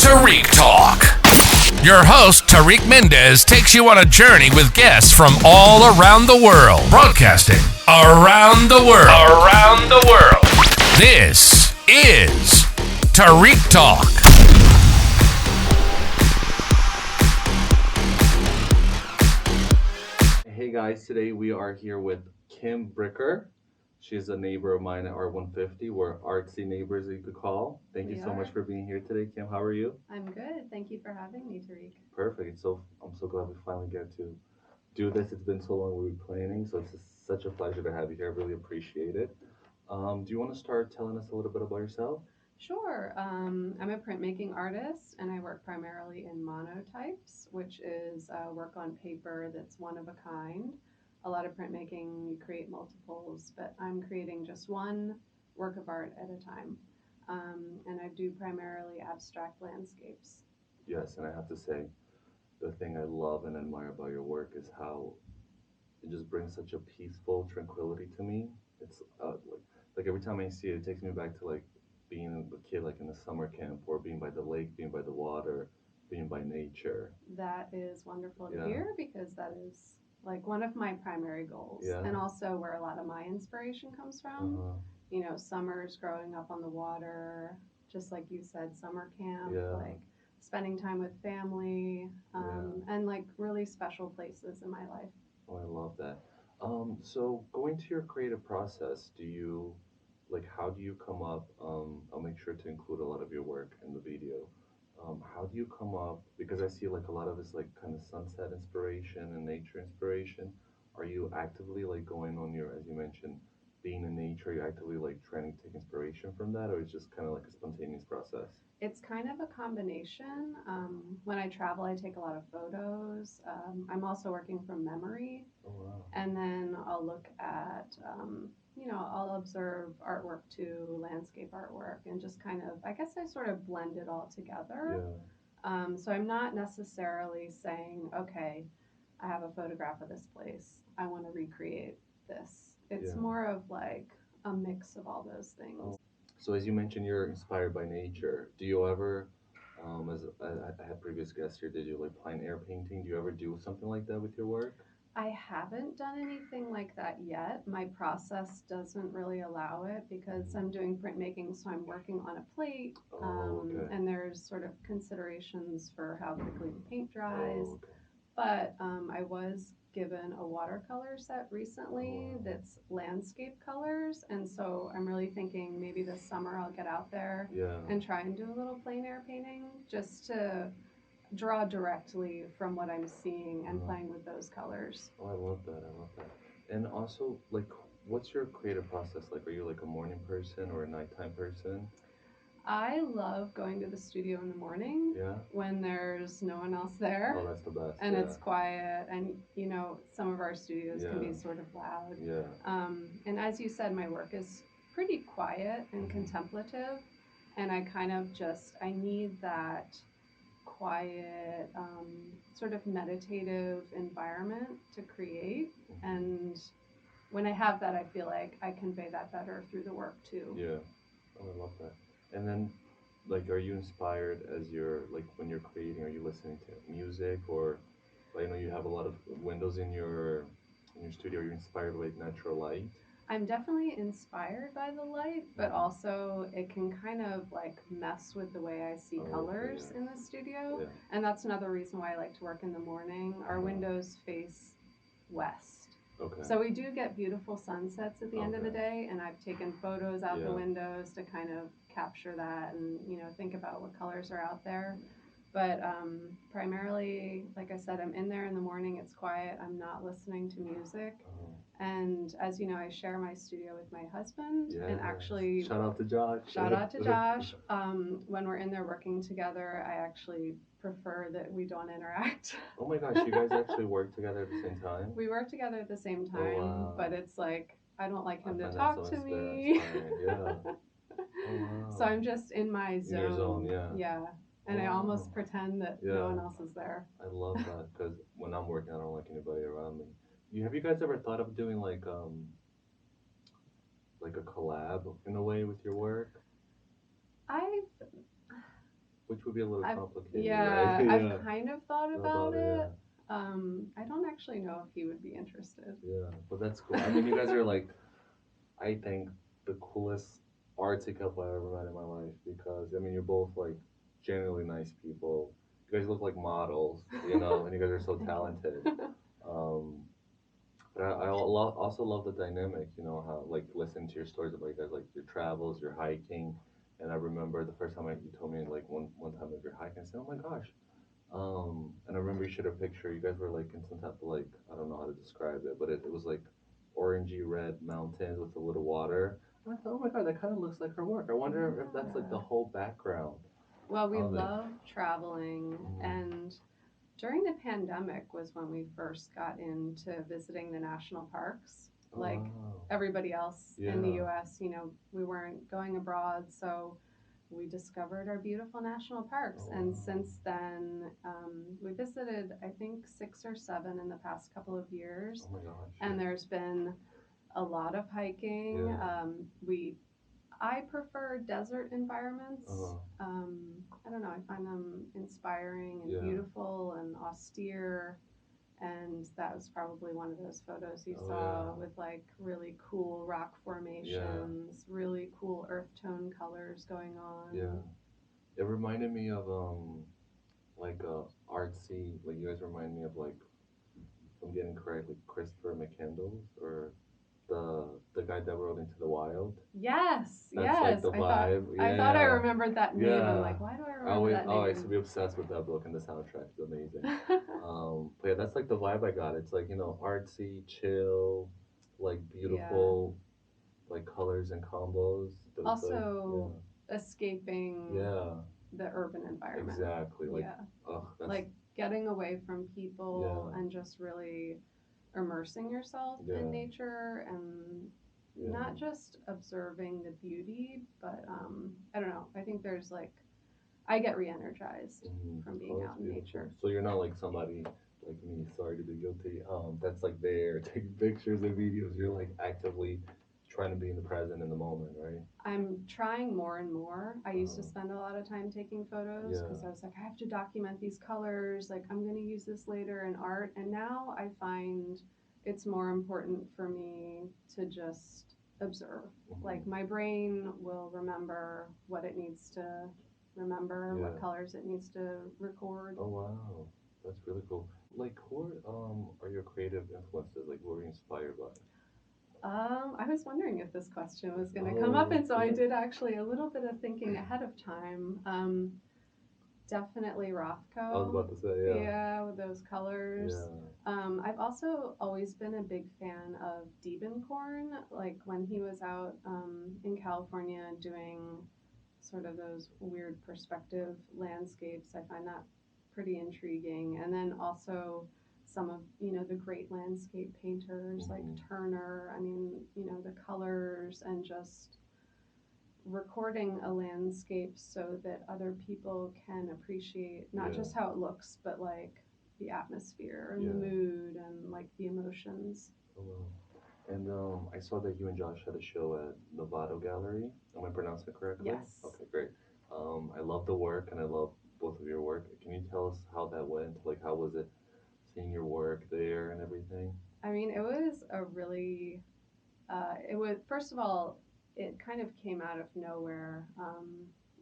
Tarik Talk. Your host, Tarik Mendez, takes you on a journey with guests from all around the world. Broadcasting around the world. Around the world. This is Tarik Talk. Hey guys, today we are here with Kim Bricker. She's a neighbor of mine at ART150. We're artsy neighbors, you could call. Thank you so much for being here today, Kim. How are you? I'm good. Thank you for having me, Tarik. Perfect. I'm so glad we finally get to do this. It's been so long we've been planning, so it's just such a pleasure to have you here. I really appreciate it. Do you want to start telling us a little bit about yourself? Sure. I'm a printmaking artist and I work primarily in monotypes, which is work on paper that's one of a kind. A lot of printmaking, you create multiples, but I'm creating just one work of art at a time. And I do primarily abstract landscapes. Yes, and I have to say, the thing I love and admire about your work is how it just brings such a peaceful tranquility to me. It's like every time I see it, it takes me back to like being a kid, like in a summer camp, or being by the lake, being by the water, being by nature. That is wonderful to Yeah. hear because that is like one of my primary goals Yeah. and also where a lot of my inspiration comes from. Uh-huh. You know, summers growing up on the water, just like you said, summer camp, Yeah. like spending time with family, Yeah. and like really special places in my life. Oh, I love that. So going to your creative process, do you like how do you come up? I'll make sure to include a lot of your work in the video. How do you come up? Because I see like a lot of it's like kind of sunset inspiration and nature inspiration. Are you actively like going on your, as you mentioned, being in nature? Are you actively like trying to take inspiration from that, or it's just kind of like a spontaneous process? It's kind of a combination. When I travel, I take a lot of photos. I'm also working from memory. Oh wow. And then I'll look at, I'll observe artwork too, landscape artwork, and just kind of, I guess I sort of blend it all together. Yeah. So I'm not necessarily saying, okay, I have a photograph of this place. I want to recreate this. It's Yeah. more of like a mix of all those things. Oh. So as you mentioned, you're inspired by nature. Do you ever, as I had previous guests here, did you like plein air painting? Do you ever do something like that with your work? I haven't done anything like that yet. My process doesn't really allow it because I'm doing printmaking, so I'm working on a plate, Oh, okay. and there's sort of considerations for how quickly the paint dries. Oh, okay. But I was given a watercolor set recently Oh, wow. that's landscape colors, and so I'm really thinking maybe this summer I'll get out there Yeah. and try and do a little plein air painting just to draw directly from what I'm seeing and playing with those colors. Oh, I love that. I love that. And also, like, what's your creative process like? Are you like a morning person or a nighttime person? I love going to the studio in the morning Yeah. when there's no one else there Oh, that's the best. and Yeah. it's quiet. And, some of our studios can be Yeah. sort of loud. Yeah. And as you said, my work is pretty quiet and contemplative. And I kind of I need that quiet, sort of meditative environment to create. And when I have that, I feel like I convey that better through the work too. Yeah. Oh, I love that. And then, like, are you inspired as you're like when you're creating? Are you listening to music or, I know you have a lot of windows in your studio. Are you inspired by natural light? I'm definitely inspired by the light, but also it can kind of like mess with the way I see Oh, okay, colors yes. in the studio. Yeah. And that's another reason why I like to work in the morning. Our windows face west. Okay. So we do get beautiful sunsets at the end of the Okay. day, and I've taken photos out the Yeah. windows to kind of capture that and, think about what colors are out there. But primarily, like I said, I'm in there in the morning, it's quiet, I'm not listening to music. Oh. And as you know, I share my studio with my husband, Yes. and actually, Shout out to Josh. shout out to Josh. When we're in there working together, I actually prefer that we don't interact. Oh my gosh, you guys actually work together at the same time? We work together at the same Oh, time, wow. but it's like I don't like I him to find that talk so to me. inspiring. Yeah. Oh wow. So I'm just in my In your zone, zone. yeah. Yeah. Oh, And I wow. almost pretend that no Yeah. one else is there. I love that because when I'm working, I don't like anybody around me. Have you guys ever thought of doing like a collab in a way with your work? I've which would be a little I've, complicated, yeah, right? Yeah, I've kind of thought know about about it. it. Yeah, I don't actually know if he would be interested. yeah, but that's cool. I mean, you guys are like, I think the coolest artsy couple I ever met in my life because I mean, you're both like genuinely nice people. You guys look like models, you know, and you guys are so Thank talented. you. Um, but also love the dynamic, you know, how like listening to your stories about you guys, like your travels, your hiking. And I remember the first time you told me like one time of your hiking, I said, oh my gosh. And I remember you shared a picture. You guys were like in some type of like I don't know how to describe it, but it was like orangey red mountains with a little water. And I thought, oh my god, that kind of looks like her work. I wonder if that's like the Yeah. whole background Well, we of it. love traveling, Mhm. and during the pandemic was when we first got into visiting the national parks. Oh Like wow. everybody else in the Yeah. US, we weren't going abroad, so we discovered our beautiful national Oh parks. And wow. since then, we visited, I think, 6 or 7 in the past couple of years. Oh my gosh. And there's been a lot of hiking. Yeah. I prefer desert environments. Uh, I don't know, I find them inspiring and yeah. beautiful and austere. And that was probably one of those photos you Oh saw yeah. with like really cool rock Yeah. formations, really cool earth tone colors going Yeah. on. It reminded me of like artsy like you guys remind me of like if I'm getting correct like Christopher McCandless or the guy that wrote Into the Wild. Yes, That's like yes. the I thought vibe. I thought I Yeah. remembered that name. I'm Yeah. like, why do I remember that I used to name? be obsessed with that book and the soundtrack is amazing. But yeah, that's like the vibe I got. It's like, you know, artsy, chill, like Yeah. beautiful like colors and combos. But it's like Also escaping yeah, the urban environment. exactly. Like Yeah. that's Like getting away from people yeah, and just really immersing yourself in yeah, nature and yeah. not just observing the beauty, but I don't know. I think there's like I get re-energized Mm-hmm. from being Oh, that's out in beautiful. nature. So you're not like somebody like me, sorry to be guilty, that's like there taking pictures and videos. You're like actively trying to be in the present in the moment, right? I'm trying more and more. I used to Uh, spend a lot of time taking photos yeah. because I was like, I have to document these colors. Like, I'm going to use this later in art. And now I find it's more important for me to just observe. Mm-hmm. Like, my brain will remember what it needs to remember, what Yeah. colors it needs to record. Oh wow, that's really cool. Like, are your creative influences? Like, who are you inspired by? I was wondering if this question was going to come up, Oh, and so I good. did actually a little bit of thinking ahead of time. Definitely I was Rothko. about to say, yeah, Yeah, with those colors. yeah. I've also always been a big fan of Diebenkorn, like when he was out in California doing sort of those weird perspective landscapes. I find that pretty intriguing. And then also some of, the great landscape painters like Mm-hmm. Turner. I mean, the colors and just recording a landscape so that other people can appreciate not Yeah, just how it looks, but like the atmosphere and the yeah. mood and like the emotions. Oh, wow. And I saw that you and Josh had a show at Novato Gallery. Am I pronouncing it correctly? Yes. Okay, great. I love the work and I love both of your work. Can you tell us how that went? Like, how was it seeing your work there and everything? I mean, it was a really, it was, first of all, it kind of came out of nowhere.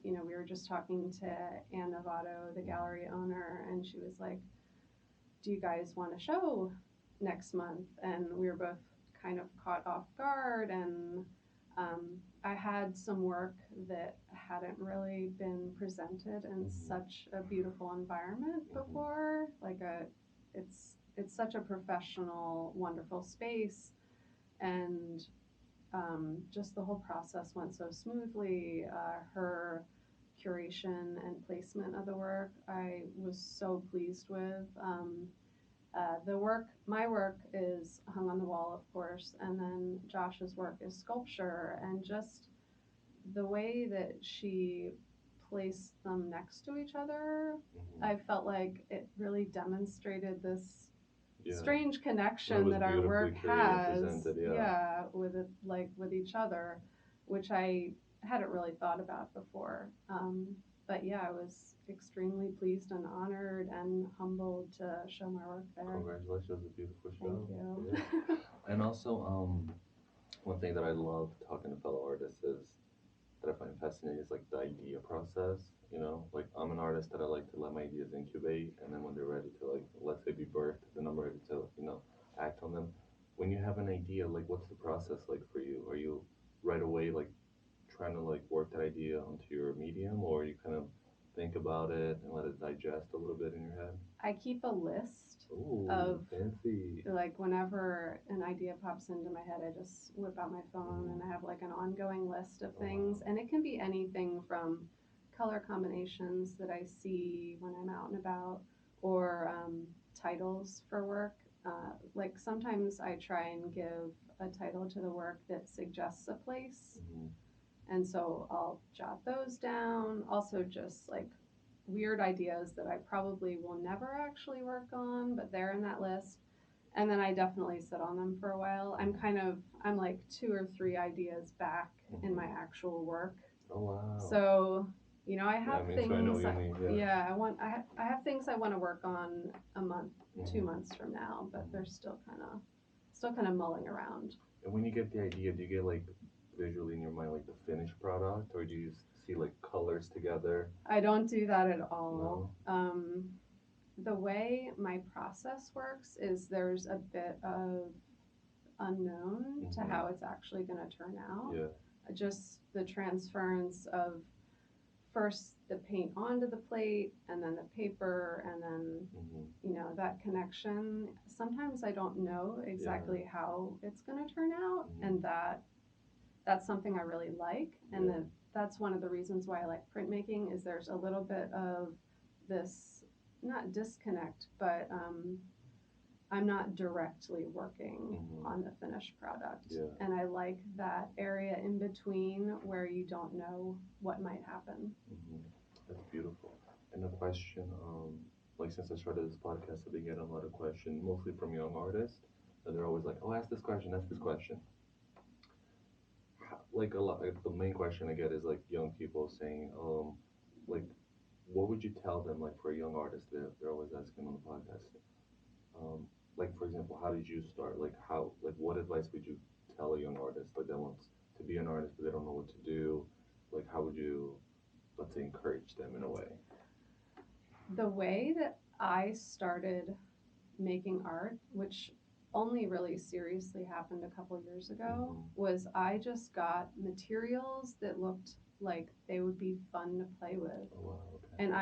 We were just talking to Ann Novato, the gallery owner, and she was like, do you guys want a show next month? And we were both kind of caught off guard. And I had some work that hadn't really been presented in Mm-hmm. such a beautiful environment Mm-hmm. before. It's such a professional, wonderful space, and just the whole process went so smoothly. Her curation and placement of the work, I was so pleased with. My work is hung on the wall, of course, and then Josh's work is sculpture, and just the way that she placed them next to each other, Mm-hmm. I felt like it really demonstrated this Yeah, strange it connection was that our beautifully work created and has, presented. Yeah. yeah, with it, like with each other, which I hadn't really thought about before. but yeah, I was extremely pleased and honored and humbled to show my work there. Congratulations, a beautiful show. Thank you. Yeah. And also, one thing that I love talking to fellow artists is that I find fascinating is like the idea process. You know, like I'm an artist that I like to let my ideas incubate, and then when they're ready to like, let's say, be birthed, then I'm ready to act on them. When you have an idea, like, what's the process like for you? Are you right away like trying to like work that idea onto your medium, or you kind of think about it and let it digest a little bit in your head? I keep a list Ooh, of fancy. like whenever an idea pops into my head, I just whip out my phone and I have like an ongoing list of things. And it can be anything from color combinations that I see when I'm out and about, or titles for work. Like sometimes I try and give a title to the work that suggests a place. Mhm. And so I'll jot those down. Also, just like weird ideas that I probably will never actually work on, but they're in that list. And then I definitely sit on them for a while. I'm like 2 or 3 ideas back in my actual work. Oh wow. So, I have I things. know what you mean. Yeah. I have things I want to work on a month, Mhm. 2 months from now, but they're still kind of mulling around. And when you get the idea, do you get like visually in your mind like the finished product, or do you see like colors together? I don't do that at all. The way my process works is there's a bit of unknown to how it's actually going to turn out. Yeah. Just the transference of first the paint onto the plate and then the paper and then that connection. Sometimes I don't know exactly how it's going to turn out, and that's something I really like. And that's one of the reasons why I like printmaking is there's a little bit of this, not disconnect, but I'm not directly working on the finished product. Yeah. And I like that area in between where you don't know what might happen. That's beautiful. And a question, like since I started this podcast, I've been getting a lot of questions, mostly from young artists, and they're always like, "Oh, ask this question, ask this question." Like a lot, like the main question I get is like young people saying, like, what would you tell them, like for a young artist? They're always asking on the podcast. Like for example, how did you start? Like what advice would you tell a young artist like that wants to be an artist but they don't know what to do? Like how would you, let's say, encourage them in a way? The way that I started making art, which only really seriously happened a couple years ago, was I just got materials that looked like they would be fun to play with. Oh, wow, okay. And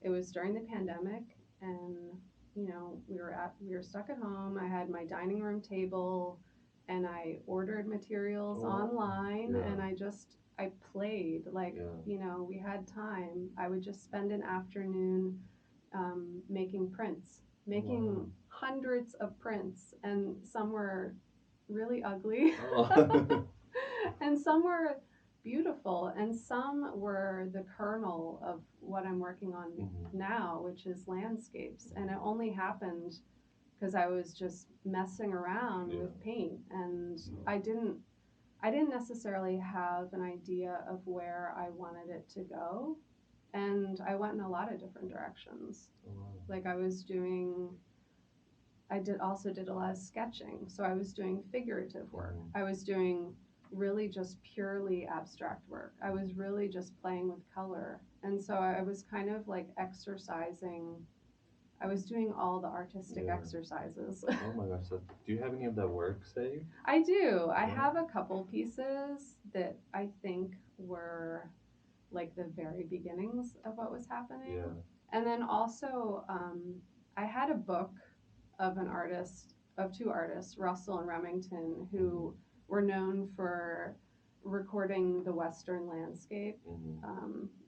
it was during the pandemic, and we were stuck at home. I had my dining room table and I ordered materials online, and I played like, we had time. I would just spend an afternoon making prints, making hundreds of prints, and some were really ugly. And some were beautiful, and some were the kernel of what I'm working on now, which is landscapes. And it only happened because I was just messing around with paint, and I didn't necessarily have an idea of where I wanted it to go. And I went in a lot of different directions. Like also did a lot of sketching. So I was doing figurative work. I was doing really just purely abstract work. I was really just playing with color. And so I was kind of like exercising. I was doing all the artistic exercises. Oh my gosh. So do you have any of that work saved? I do. I have a couple pieces that I think were like the very beginnings of what was happening. Yeah. And then also, I had a book of two artists, Russell and Remington, who were known for recording the Western landscape,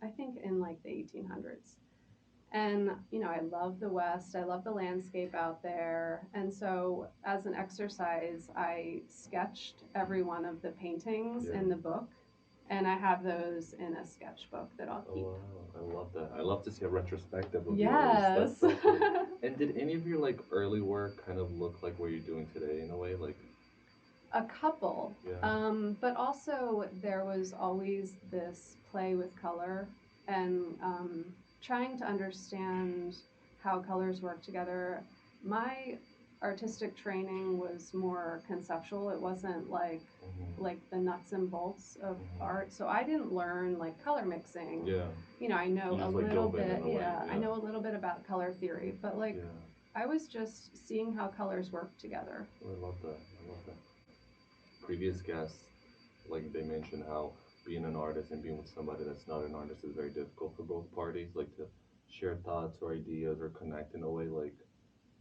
I think in like the 1800s. And, I love the West. I love the landscape out there. And so as an exercise, I sketched every one of the paintings in the book. And I have those in a sketchbook that I'll keep. Oh, wow. I love that. I love to see a retrospective of yes. yours. That's so cool. And did any of your like early work kind of look like what you're doing today in a way? Like a couple. Yeah. But also there was always this play with color. and trying to understand how colors work together. My artistic training was more conceptual. It wasn't like the nuts and bolts of art. So I didn't learn like color mixing. Yeah. You know, I know You a just, like, little dove in bit. in a way, Yeah, I yeah. know a little bit about color theory, but like Yeah. I was just seeing how colors work together. I love that. I love that. Previous guests, like they mentioned how being an artist and being with somebody that's not an artist is very difficult for both parties, like to share thoughts or ideas or connect in a way like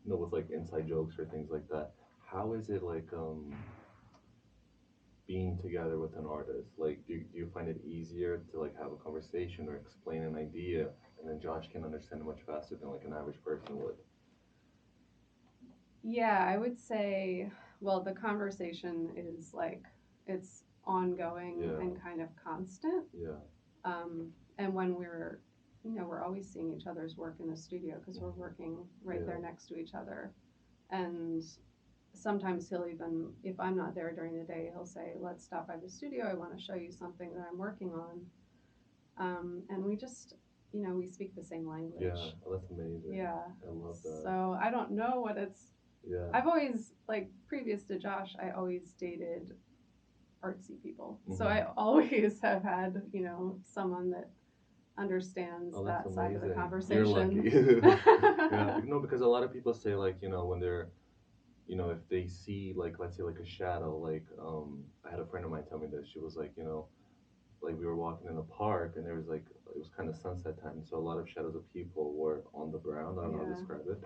with like inside jokes or things like that. How is it like being together with an artist? Like do you find it easier to like have a conversation or explain an idea and then Josh can understand it much faster than like an average person would? Yeah, I would say, well, the conversation is like it's ongoing Yeah. and kind of constant. Yeah. And when we're, you know, we're always seeing each other's work in the studio because we're working right there Yeah. next to each other. And sometimes he'll even, if I'm not there during the day, he'll say, let's stop by the studio. I want to show you something that I'm working on. And we just, you know, we speak the same language. Yeah. Oh, that's amazing. Yeah. I love that. So I don't know what it's, Yeah. I've always, like, previous to Josh, I always dated artsy people. So I always have had, you know, someone that understands Oh, that's that side of the amazing. You're conversation. lucky. Yeah, no, because a lot of people say like, when they're, if they see like, let's say like a shadow, like, I had a friend of mine tell me this. She was like, like we were walking in the park and there was like, it was kind of sunset time. So a lot of shadows of people were on the ground. I don't know how to Yeah. describe it.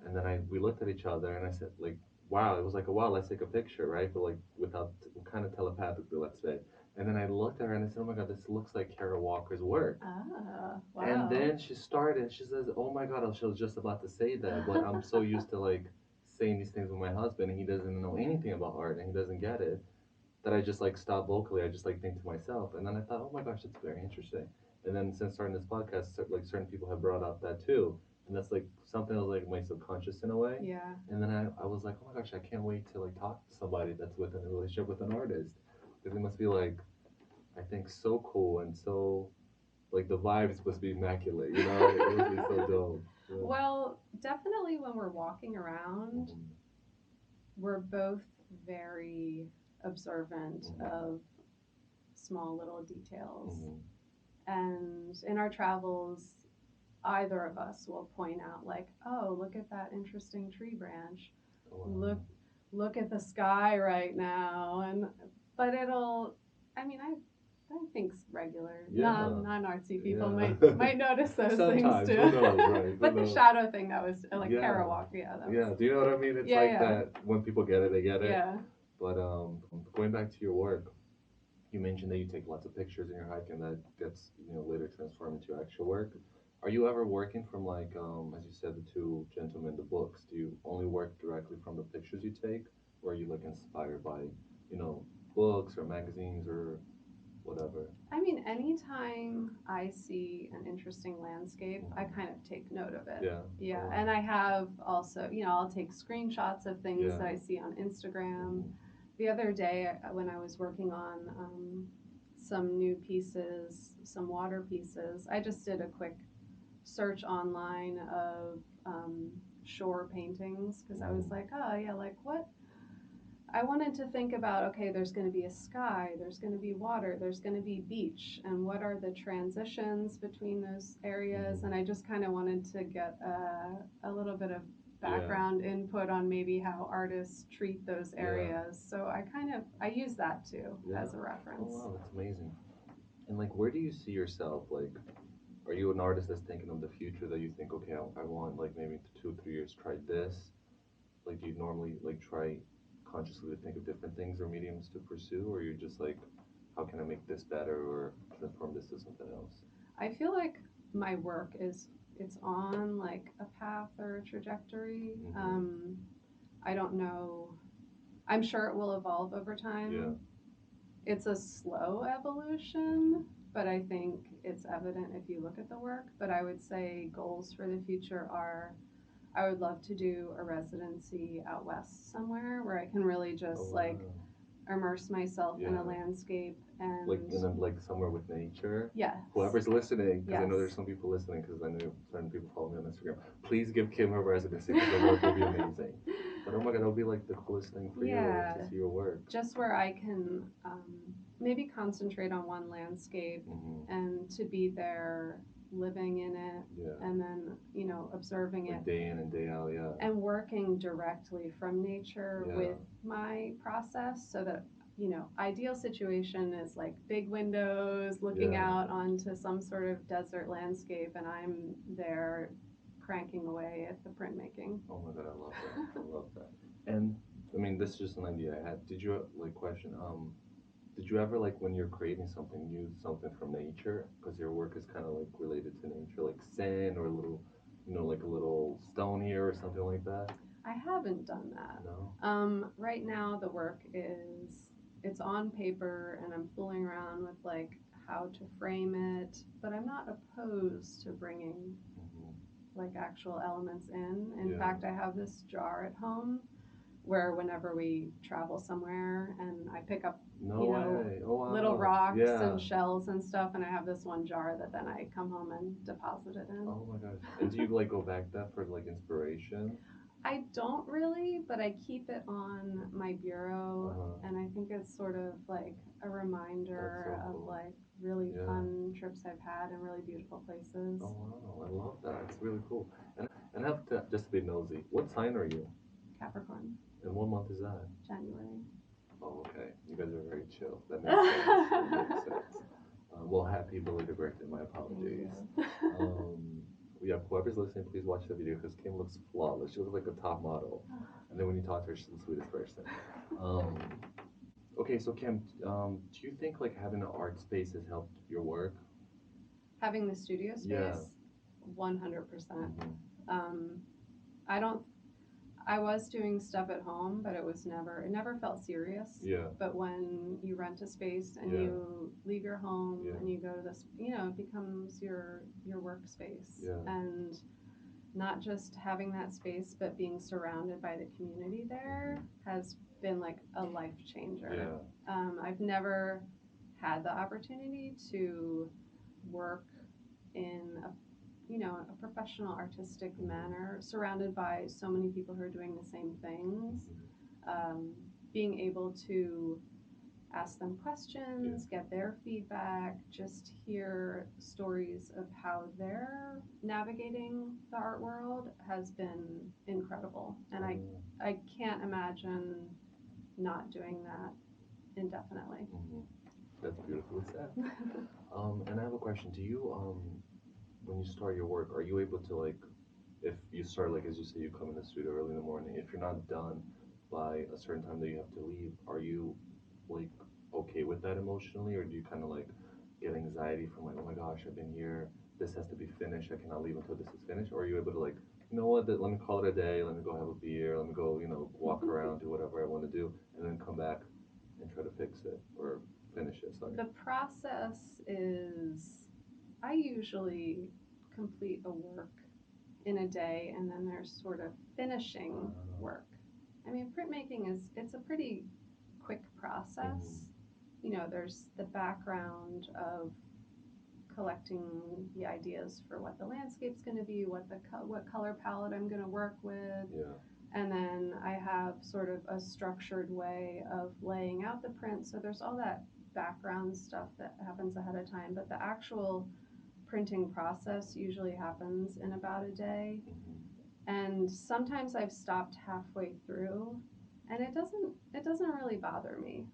And then we looked at each other and I said like, wow, it was like, wow, let's take a picture, right? But like without, kind of telepathically, let's say. And then I looked at her and I said, oh my God, this looks like Kara Walker's work. Ah, wow. And then she started, she says, oh my God, she was just about to say that, but I'm so used to like saying these things with my husband and he doesn't know anything about art and he doesn't get it, that I just like stop vocally. I just like think to myself. And then I thought, oh my gosh, that's very interesting. And then since starting this podcast, like certain people have brought up that too. And that's like something that was like my subconscious in a way. Yeah. And then I was like, oh my gosh, I can't wait to like talk to somebody that's within a relationship with an artist. Because it must be like, I think so cool and so like the vibes must be immaculate, it must be so dope. Yeah. Well, definitely when we're walking around, we're both very observant of small little details. And in our travels, either of us will point out like, oh, look at that interesting tree branch. Oh, wow. Look at the sky right now. But it'll, I mean, I think regular non-artsy people might notice those Sometimes, things too. who knows, right? But the shadow thing, that was like Yeah. Kara Walker, that was. Yeah, do you know what I mean? It's like that when people get it, they get it. Yeah. But going back to your work, you mentioned that you take lots of pictures in your hike and that gets, later transformed into actual work. Are you ever working from like, as you said, the two gentlemen, the books? Do you only work directly from the pictures you take? Or are you like inspired by, books or magazines or whatever? I mean, anytime I see an interesting landscape, I kind of take note of it. Yeah. Yeah. Oh. And I have also, I'll take screenshots of things that I see on Instagram. The other day when I was working on some new pieces, some water pieces, I just did a quick search online of shore paintings because I was like, oh yeah, like what? I wanted to think about, okay, there's going to be a sky, there's going to be water, there's going to be beach, and what are the transitions between those areas? And I just kind of wanted to get a little bit of background input on maybe how artists treat those areas. So I use that too as a reference. Oh, wow, that's amazing. And like, where do you see yourself? Like, are you an artist that's thinking of the future that you think, okay, I want like maybe 2 3 years try this? Like, do you normally like try consciously to think of different things or mediums to pursue, or you're just like, how can I make this better or transform this to something else? I feel like my work it's on like a path or a trajectory. I don't know. I'm sure it will evolve over time. Yeah. It's a slow evolution, but I think it's evident if you look at the work. But I would say goals for the future are, I would love to do a residency out west somewhere where I can really just immerse myself in Yeah. a landscape and Like in a, like somewhere with nature. yes. Whoever's listening, because I know Yes. there's some people listening, because I know certain people follow me on Instagram. Please give Kim her residency, because the work will be amazing. But oh my god, it'll be like the coolest thing for you Yeah. to see your work. Just where I can maybe concentrate on one landscape Hmm. and to be there living in it Yeah. and then, you know, observing Like it day in and day out, yeah. and working directly from nature Yeah. with my process so that, you know, ideal situation is like big windows looking Yeah. out onto some sort of desert landscape and I'm there cranking away at the printmaking. Oh my god, I love that. I love that. And I mean, this is just an idea I had. Did you like question? Did you ever like when you're creating something use something from nature because your work is kind of like related to nature, like sand or a little, you know, like a little stone here or something like that? I haven't done that. No. Right now the work is it's on paper and I'm fooling around with like how to frame it, but I'm not opposed to bringing Hmm. like actual elements in. In Yeah. fact, I have this jar at home where whenever we travel somewhere and I pick up No you know, way. Oh wow. little rocks Yeah. and shells and stuff, and I have this one jar that then I come home and deposit it in. Oh my gosh. And do you like go back to that for like inspiration? I don't really, but I keep it on my bureau, Uh-huh. and I think it's sort of like a reminder That's so of cool. like really Yeah. fun trips I've had and really beautiful places. Oh wow. I love that. It's really cool. And I have to just be nosy. What sign are you? Capricorn, And what month is that? January. Oh, okay. You guys are very chill. That makes sense. That makes sense. Well, happy belated birthday. My apologies. Yeah, whoever's listening, please watch the video because Kim looks flawless. She looks like a top model. And then when you talk to her, she's the sweetest person. Okay, so Kim, do you think like having an art space has helped your work? Having the studio space, Yeah. 100%. Mm-hmm. I don't. I was doing stuff at home, but it never felt serious. Yeah. But when you rent a space and Yeah. you leave your home Yeah. and you go to this, you know, it becomes your workspace. Yeah. And not just having that space, but being surrounded by the community there has been like a life changer. Yeah. I've never had the opportunity to work in a a professional artistic manner, surrounded by so many people who are doing the same things, being able to ask them questions, get their feedback, just hear stories of how they're navigating the art world has been incredible. And I can't imagine not doing that indefinitely. Mm-hmm. That's beautifully said. And I have a question. Do you when you start your work, are you able to like, if you start like as you say, you come in the studio early in the morning, if you're not done by a certain time that you have to leave, are you like okay with that emotionally, or do you kind of like get anxiety from like, oh my gosh, I've been here, this has to be finished, I cannot leave until this is finished? Or are you able to like, you know what, let me call it a day, let me go have a beer, let me go, you know, walk around, do whatever I want to do, and then come back and try to fix it or finish it? Sorry. The process is, I usually complete a work in a day and then there's sort of finishing work. I mean, printmaking it's a pretty quick process. You know, there's the background of collecting the ideas for what the landscape's going to be, what color palette I'm going to work with. Yeah. And then I have sort of a structured way of laying out the print. So there's all that background stuff that happens ahead of time, but the actual printing process usually happens in about a day. And sometimes I've stopped halfway through, and it doesn't really bother me.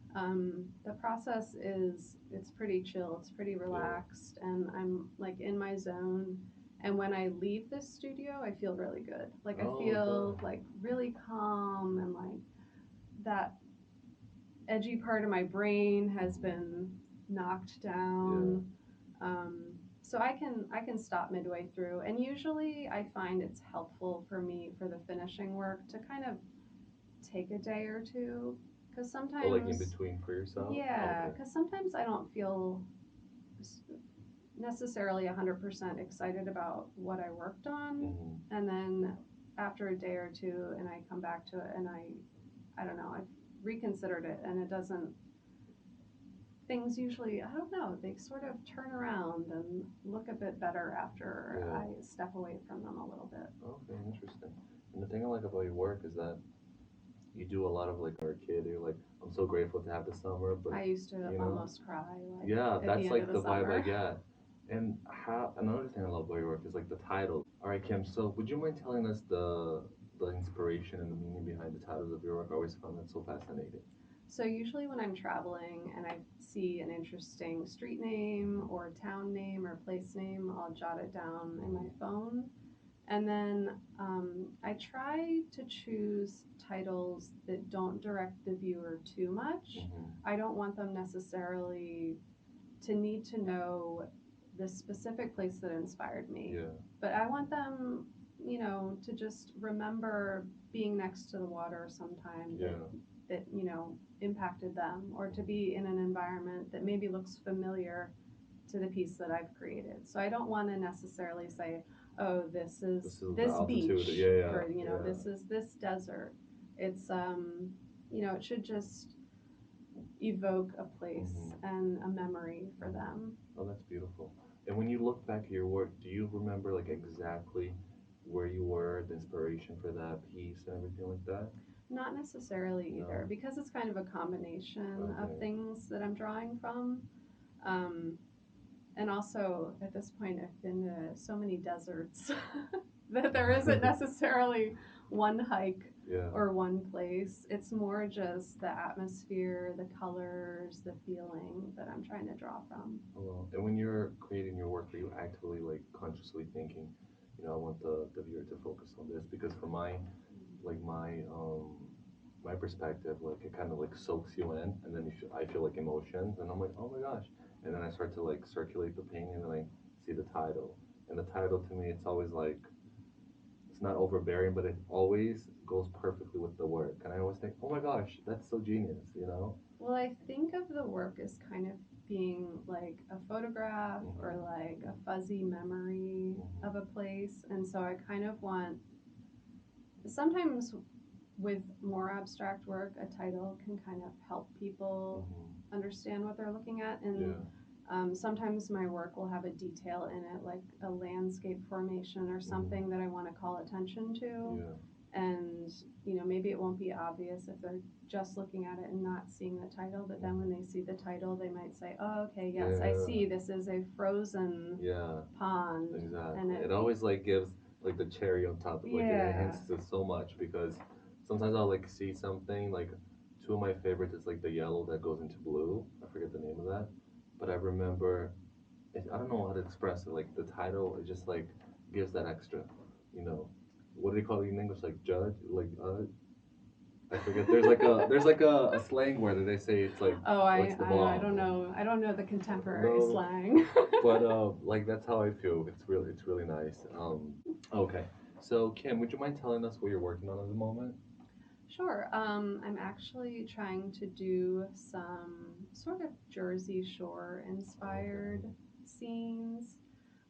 The process it's pretty chill, it's pretty relaxed, and I'm like in my zone. And when I leave this studio, I feel really good. Like I feel like really calm, and like that edgy part of my brain has been knocked down. So I can stop midway through, and usually I find it's helpful for me for the finishing work to kind of take a day or two, because sometimes like in between for yourself. Yeah, because sometimes I don't feel necessarily 100% excited about what I worked on, and then after a day or two, and I come back to it, and I don't know, I reconsidered it, and it doesn't. Things usually, I don't know, they sort of turn around and look a bit better after Yeah. I step away from them a little bit. Okay, interesting. And the thing I like about your work is that you do a lot of like our kid. You're like, I'm so grateful to have the summer, but I used to you know, almost cry like yeah, at the that's end like of the the vibe I summer. get. And how another thing I love about your work is like the title. All right, Kim. So would you mind telling us the inspiration and the meaning behind the titles of your work? I always found that so fascinating. So usually when I'm traveling and I see an interesting street name or town name or place name, I'll jot it down in my phone. And then I try to choose titles that don't direct the viewer too much. Mm-hmm. I don't want them necessarily to need to know the specific place that inspired me. Yeah. But I want them, to just remember being next to the water sometime Yeah. that impacted them, or to be in an environment that maybe looks familiar to the piece that I've created. So I don't want to necessarily say, oh, this is This is the this altitude. beach, Yeah, yeah, or yeah. this is this desert. It's it should just evoke a place Mm-hmm. and a memory for them. Oh, that's beautiful. And when you look back at your work, do you remember like exactly where you were, the inspiration for that piece and everything like that? Not necessarily either, No? because it's kind of a combination of Okay. things that I'm drawing from. Um, and also, at this point, I've been to so many deserts that there isn't necessarily one hike Yeah. or one place. It's more just the atmosphere, the colors, the feeling that I'm trying to draw from. Oh, well. And when you're creating your work, are you actively like consciously thinking, I want the viewer to focus on this? Because for my perspective, like it kind of like soaks you in, and then I feel like emotions, and I'm like, oh my gosh, and then I start to like circulate the painting, and then I see the title, and the title to me, it's always like it's not overbearing, but it always goes perfectly with the work, and I always think, oh my gosh, that's so genius. Well, I think of the work as kind of being like a photograph or Mm-hmm. like a fuzzy memory Mm-hmm. of a place. And so I kind of want, sometimes with more abstract work, a title can kind of help people Mm-hmm. understand what they're looking at. Yeah. And sometimes my work will have a detail in it, like a landscape formation or something that I want to call attention to. Yeah. And maybe it won't be obvious if they're just looking at it and not seeing the title, but then when they see the title they might say, oh, okay, yes, I Yeah. see, this is a frozen Yeah. pond. Exactly. And It always like gives like the cherry on top of like it Yeah. enhances it so much because sometimes I'll like see something like two of my favorites is like the yellow that goes into blue. I forget the name of that. But I remember I don't know how to express it. Like the title it just like gives that extra, you know. What do they call it in English? Like judge? Like I forget. There's like a slang word that they say it's like Oh, what's the I bomb? don't know. I don't know the contemporary No, slang. but like that's how I feel. It's really nice. Okay. So Kim, would you mind telling us what you're working on at the moment? Sure. I'm actually trying to do some sort of Jersey Shore inspired Okay. scenes.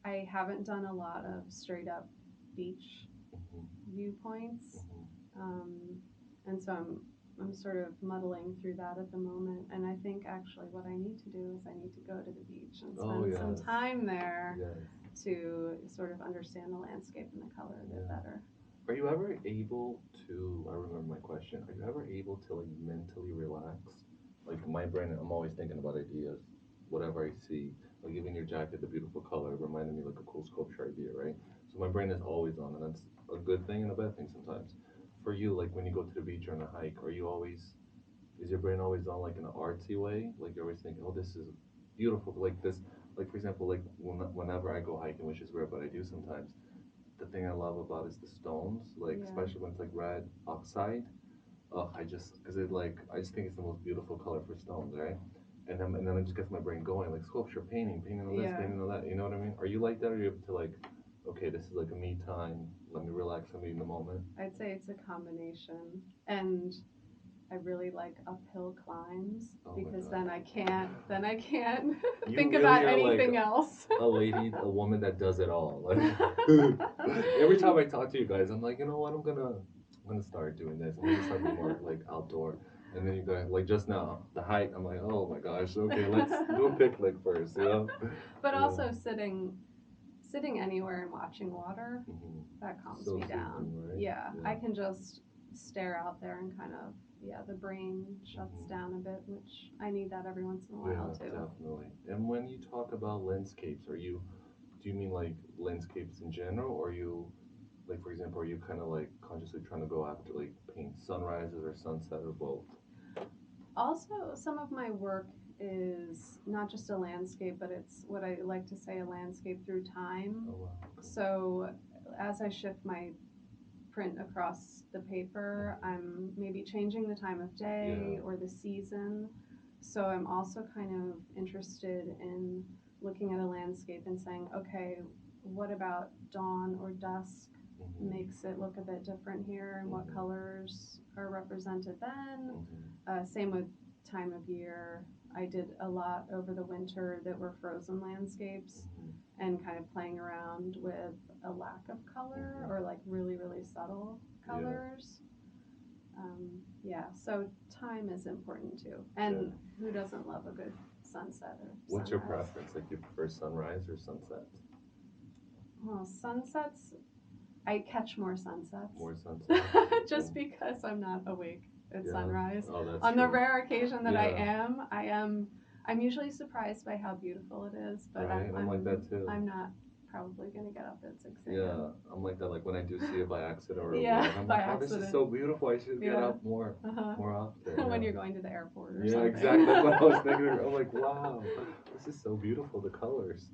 I haven't done a lot of straight up beach Mhm. viewpoints. Mhm. Um, and so I'm sort of muddling through that at the moment. And I think actually what I need to do is I need to go to the beach and Oh spend some yes. time there Yes. to sort of understand the landscape and the color a bit Yeah. better. Are you ever able to? I remember my question. Are you ever able to like mentally relax? Like my brain, I'm always thinking about ideas. Whatever I see, like even your jacket, the beautiful color, it reminded me like a cool sculpture idea, right? So my brain is always on, and that's a good thing and a bad thing sometimes. For you, like when you go to the beach or on a hike, are you always is your brain always on like in an artsy way? Like you're always thinking, oh, this is beautiful. Like this, like for example, like whenever I go hiking, which is rare, but I do sometimes the thing I love about is the stones, like Yeah. especially when it's like red oxide. Oh, because I just think it's the most beautiful color for stones, right? And then it just gets my brain going, like sculpture, painting on this, Yeah. painting on that. You know what I mean? Are you like that? Or are you able to like, okay, this is like a me time. Let me relax. Let me in the moment. I'd say it's a combination. And I really like uphill climbs Oh my because God. then I can't You think really about are like anything else. a woman that does it all. Like every time I talk to you guys, I'm like, you know what? I'm gonna start doing this. I'm gonna start being more like outdoor. And then you go like just now the height. I'm like, oh my gosh. Okay, let's do a picnic first. You know. But Yeah. also sitting anywhere and watching water, Mhm. that calms So me down. soothing, right? Yeah, Yeah. I can just stare out there and kind of, the brain shuts Mhm. down a bit, which I need that every once in a while Yeah, too. definitely. And when you talk about landscapes, do you mean like landscapes in general, or you, like for example, are you kind of like consciously trying to go after like paint sunrises or sunset or both? Also, some of my work is not just a landscape, but it's what I like to say, a landscape through time. Oh wow. Okay. So as I shift my print across the paper, I'm maybe changing the time of day Yeah. or the season. So I'm also kind of interested in looking at a landscape and saying, okay, what about dawn or dusk Mhm. makes it look a bit different here, and what Mhm. colors are represented then? Mhm. Same with time of year. I did a lot over the winter that were frozen landscapes, Mhm. and kind of playing around with a lack of color Mhm. or like really, really subtle Yeah. colors. So time is important too. And who doesn't love a good sunset or What's your sunrise? preference? Like, you prefer sunrise or sunset? Well, sunsets, I catch more sunsets. More sunset. Just because I'm not awake at Yeah. sunrise. Oh, that's On the true. rare occasion that Yeah. I'm usually surprised by how beautiful it is, but Right, I'm like that too. I'm not probably gonna get up at 6 a.m. Yeah, I'm like that. Like when I do see it by accident or Yeah, whatever, I'm by like, oh, this is accident. so beautiful. I should get Yeah. up more often. When Yeah. you're going to the airport or Yeah, something. exactly. That's what I was thinking. I'm like, wow, this is so beautiful. The colors.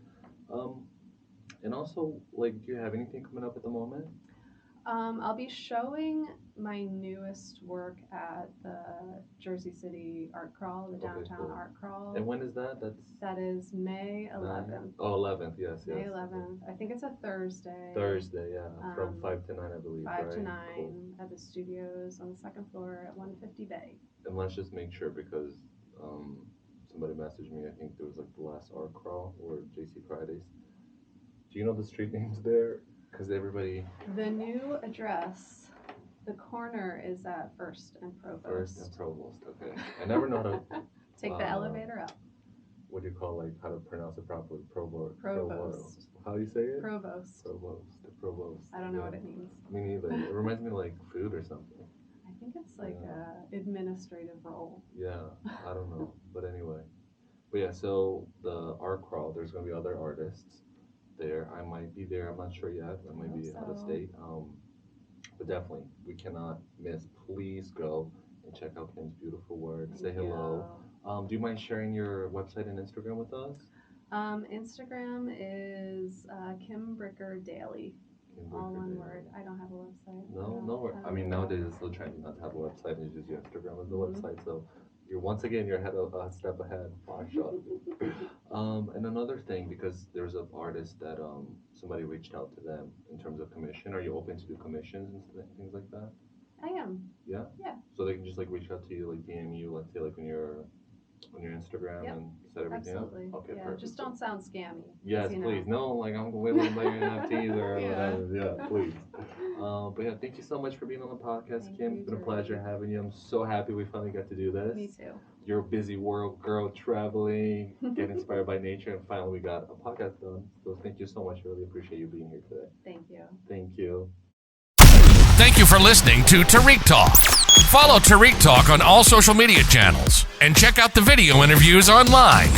And also, like, do you have anything coming up at the moment? I'll be showing my newest work at the Jersey City Art Crawl, the Okay, downtown cool. art crawl. And when is that? That is May 11th. Oh, 11th. Yes, May yes. 11th. I think it's a Thursday. Thursday, yeah, from 5 to 9, I believe. 5 right? to 9 Cool. at the studios on the second floor at 150 Bay. And let's just make sure, because somebody messaged me. I think there was like the last art crawl or JC Fridays. Do you know the street names there? Because everybody. The new address, the corner is at First and Provost. First and Provost. Okay. I never know how to. Take the elevator up. What do you call, like, how to pronounce it properly? Provost. How do you say it? Provost. Provost. I don't know what it means. Me neither. It reminds me of like food or something. I think it's like a administrative role. Yeah, I don't know. But anyway. But yeah, so the art crawl, there's going to be other artists there. I might be there. I'm not sure yet. I might be out of state. But definitely, we cannot miss. Please go and check out Kim's beautiful work. Say hello. Do you mind sharing your website and Instagram with us? Instagram is Kim Bricker Daily. All one word. I don't have a website. No. I mean, nowadays it's so trendy not to have a website and just use Instagram as the website. So you're ahead of a step ahead. And another thing, because there's an artist that somebody reached out to them in terms of commission. Are you open to do commissions and things like that? I am. Yeah. Yeah. So they can just like reach out to you, like DM you, let's say like on your Instagram and set everything Absolutely. up. Okay, yeah, perfect. just don't sound scammy. Yes, please. No, like I'm willing to buy your NFTs or whatever. Yeah, please. But yeah, thank you so much for being on the podcast, Kim. It's been a pleasure having you. I'm so happy we finally got to do this. Me too. You're a busy world girl, traveling, getting inspired by nature, and finally we got a podcast done. So thank you so much. I really appreciate you being here today. Thank you. Thank you. Thank you for listening to Tarik Talk. Follow Tarik Talk on all social media channels and check out the video interviews online.